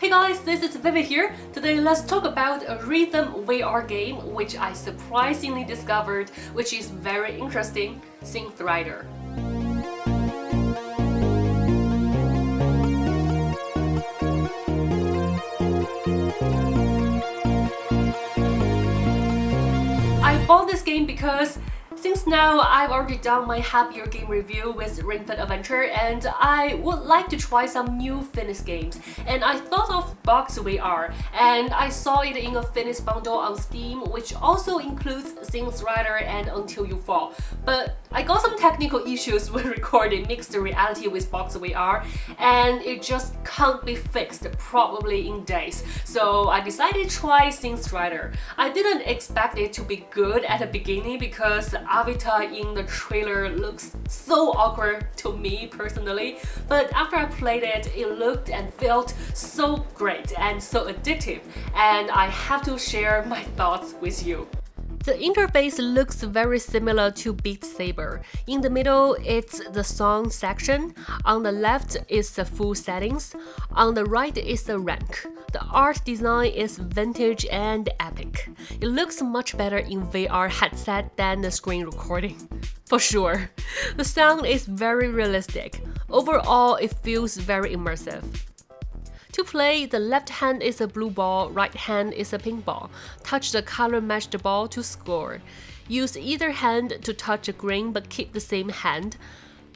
Hey guys, this is Vivi here. Today let's talk about a rhythm VR game which I surprisingly discovered, which is very interesting, Synth Rider. I bought this game because since now I've already done my half-year game review with Ring Fit Adventure and I would like to try some new fitness games, and I thought of Box VR and I saw it in a fitness bundle on Steam which also includes Synth Rider and Until You Fall. But I got some technical issues when recording mixed reality with Box VR and it just can't be fixed probably in days. So I decided to try Synth Rider. I didn't expect it to be good at the beginning because Avatar in the trailer looks so awkward to me personally, but after I played it, it looked and felt so great and so addictive, and I have to share my thoughts with you. The interface looks very similar to Beat Saber. In the middle, it's the song section. On the left is the full settings. On the right is the rank. The art design is vintage and epic. It looks much better in VR headset than the screen recording. For sure. The sound is very realistic. Overall, it feels very immersive. To play, the left hand is a blue ball, right hand is a pink ball. Touch the color-matched ball to score. Use either hand to touch the green but keep the same hand.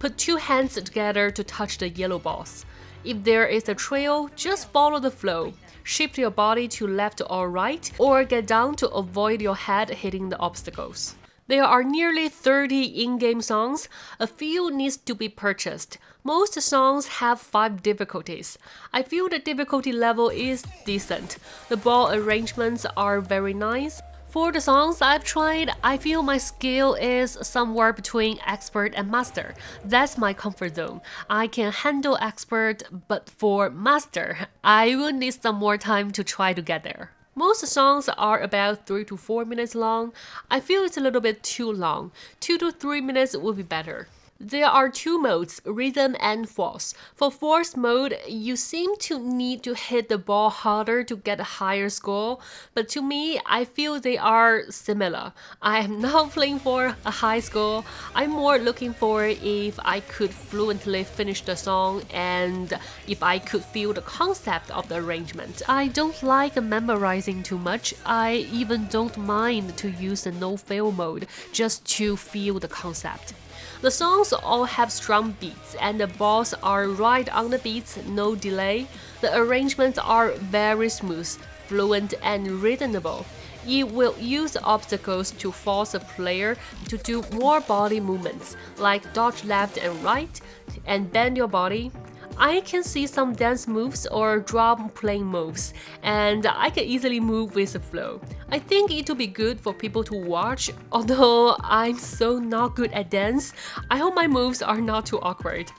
Put two hands together to touch the yellow balls. If there is a trail, just follow the flow. Shift your body to left or right, or get down to avoid your head hitting the obstacles. There are nearly 30 in-game songs. A few needs to be purchased. Most songs have 5 difficulties. I feel the difficulty level is decent. The ball arrangements are very nice. For the songs I've tried, I feel my skill is somewhere between expert and master. That's my comfort zone. I can handle expert, but for master, I will need some more time to try to get there. Most songs are about 3 to 4 minutes long. I feel it's a little bit too long. 2 to 3 minutes would be better. There are 2 modes, rhythm and force. For force mode, you seem to need to hit the ball harder to get a higher score, but to me, I feel they are similar. I am not playing for a high score. I'm more looking for if I could fluently finish the song and if I could feel the concept of the arrangement. I don't like memorizing too much. I even don't mind to use the no-fail mode just to feel the concept. The songs all have strong beats and the balls are right on the beats, no delay. The arrangements are very smooth, fluent and reasonable. It will use obstacles to force a player to do more body movements, like dodge left and right, and bend your body. I can see some dance moves or drum playing moves, and I can easily move with the flow. I think it will be good for people to watch, although I'm so not good at dance. I hope my moves are not too awkward.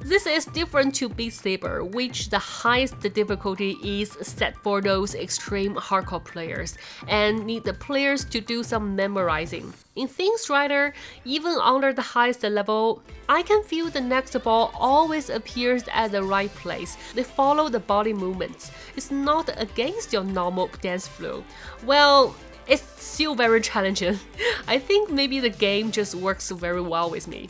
This is different to Beat Saber, which the highest difficulty is set for those extreme hardcore players and need the players to do some memorizing. In Synth Rider, even under the highest level, I can feel the next ball always appears at the right place. They follow the body movements. It's not against your normal dance flow. Well, it's still very challenging. I think maybe the game just works very well with me.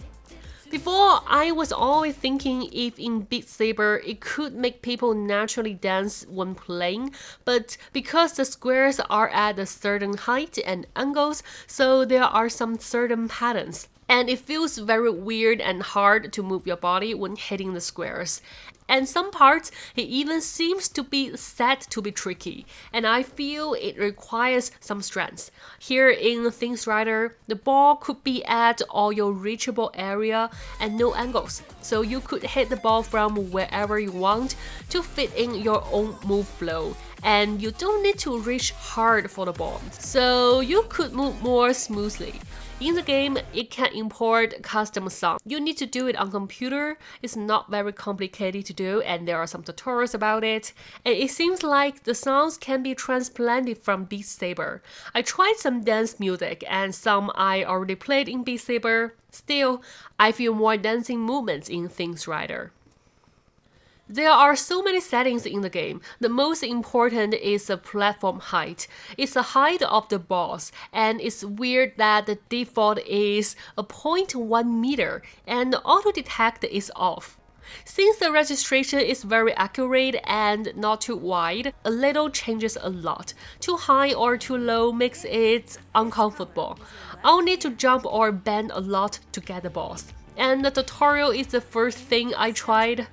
Before, I was always thinking if in Beat Saber it could make people naturally dance when playing, but because the squares are at a certain height and angles, so there are some certain patterns. And it feels very weird and hard to move your body when hitting the squares. And some parts, it even seems to be set to be tricky, and I feel it requires some strength. Here in Synth Rider, the ball could be at all your reachable area and no angles, so you could hit the ball from wherever you want to fit in your own move flow. And you don't need to reach hard for the ball, so you could move more smoothly. In the game, it can import custom songs. You need to do it on computer. It's not very complicated to do, and there are some tutorials about it. And it seems like the songs can be transplanted from Beat Saber. I tried some dance music, and some I already played in Beat Saber. Still, I feel more dancing movements in Synth Rider. There are so many settings in the game. The most important is the platform height. It's the height of the boss, and it's weird that the default is a 0.1 meter and the auto detect is off. Since the registration is very accurate and not too wide, a little changes a lot. Too high or too low makes it uncomfortable. I'll need to jump or bend a lot to get the boss. And the tutorial is the first thing I tried.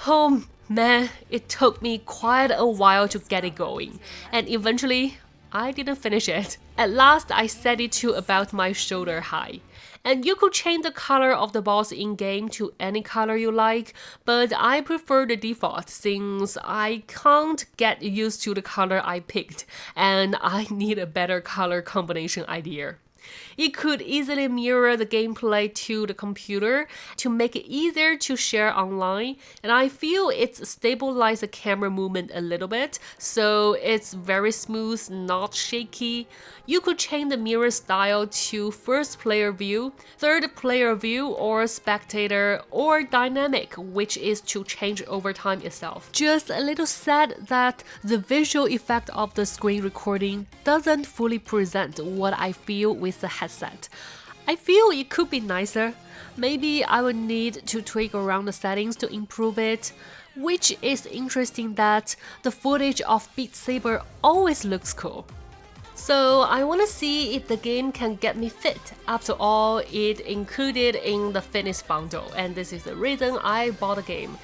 Oh man, it took me quite a while to get it going, and eventually I didn't finish it. At last I set it to about my shoulder high. And you could change the color of the boss in-game to any color you like, but I prefer the default since I can't get used to the color I picked, and I need a better color combination idea. It could easily mirror the gameplay to the computer to make it easier to share online, and I feel it's stabilized the camera movement a little bit, so it's very smooth, not shaky. You could change the mirror style to first player view, third player view, or spectator, or dynamic, which is to change over time itself. Just a little sad that the visual effect of the screen recording doesn't fully present what I feel with the headset. I feel it could be nicer. Maybe I would need to tweak around the settings to improve it, which is interesting that the footage of Beat Saber always looks cool. So I want to see if the game can get me fit. After all, it included in the fitness bundle, and this is the reason I bought the game.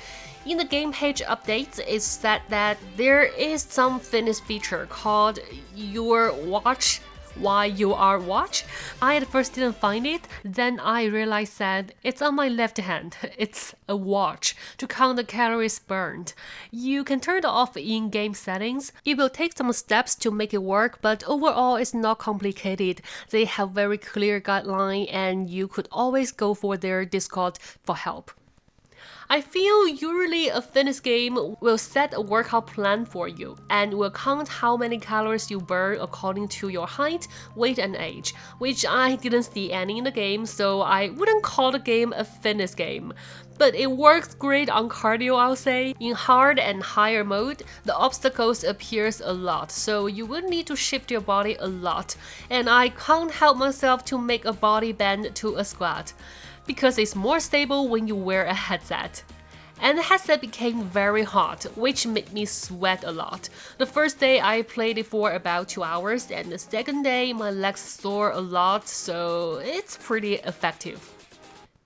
In the game page updates, it said that there is some fitness feature called Your Watch while you are watch. I at first didn't find it, then I realized that it's on my left hand. It's a watch to count the calories burned. You can turn it off in game settings. It will take some steps to make it work, but overall it's not complicated. They have very clear guideline and you could always go for their Discord for help. I feel usually a fitness game will set a workout plan for you and will count how many calories you burn according to your height, weight, and age, which I didn't see any in the game, so I wouldn't call the game a fitness game. But it works great on cardio, I'll say. In hard and higher mode, the obstacles appears a lot, so you will need to shift your body a lot, and I can't help myself to make a body bend to a squat, because it's more stable when you wear a headset. And the headset became very hot, which made me sweat a lot. The first day I played it for about 2 hours, and the second day my legs sore a lot, so it's pretty effective.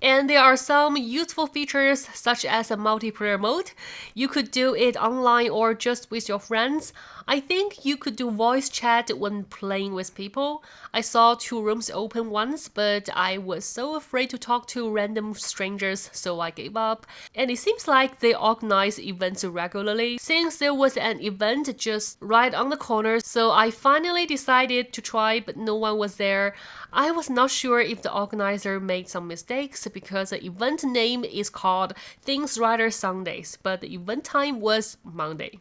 And there are some useful features such as a multiplayer mode. You could do it online or just with your friends. I think you could do voice chat when playing with people. I saw 2 rooms open once, but I was so afraid to talk to random strangers, so I gave up. And it seems like they organize events regularly, since there was an event just right on the corner, so I finally decided to try, but no one was there. I was not sure if the organizer made some mistakes because the event name is called Synth Riders Sundays, but the event time was Monday.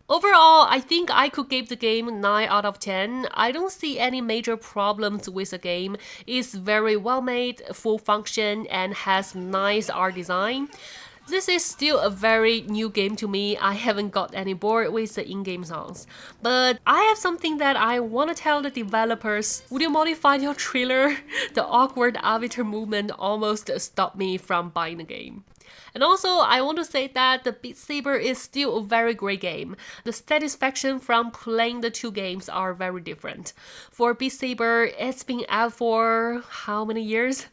Overall, I think I could give the game 9 out of 10. I don't see any major problems with the game. It's very well made, full function, and has nice art design. This is still a very new game to me. I haven't got any bored with the in-game songs. But I have something that I want to tell the developers. Would you modify your trailer? The awkward avatar movement almost stopped me from buying the game. And also, I want to say that the Beat Saber is still a very great game. The satisfaction from playing the 2 games are very different. For Beat Saber, it's been out for how many years?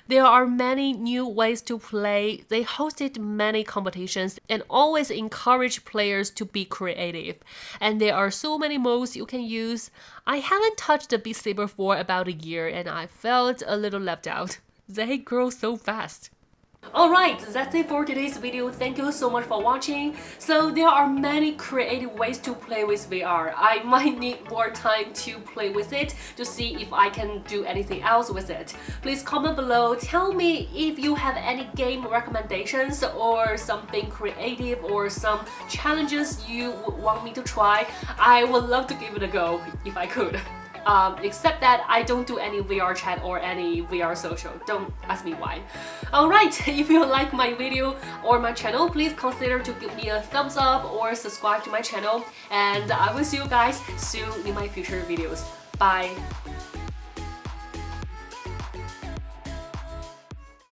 There are many new ways to play. They hosted many competitions and always encourage players to be creative. And there are so many modes you can use. I haven't touched the Beat Saber for about a year and I felt a little left out. They grow so fast. Alright, that's it for today's video. Thank you so much for watching. So there are many creative ways to play with VR. I might need more time to play with it to see if I can do anything else with it. Please comment below. Tell me if you have any game recommendations or something creative or some challenges you would want me to try. I would love to give it a go if I could. except that I don't do any VR chat or any VR social. Don't ask me why. Alright, if you like my video or my channel, please consider to give me a thumbs up or subscribe to my channel, and I will see you guys soon in my future videos. Bye!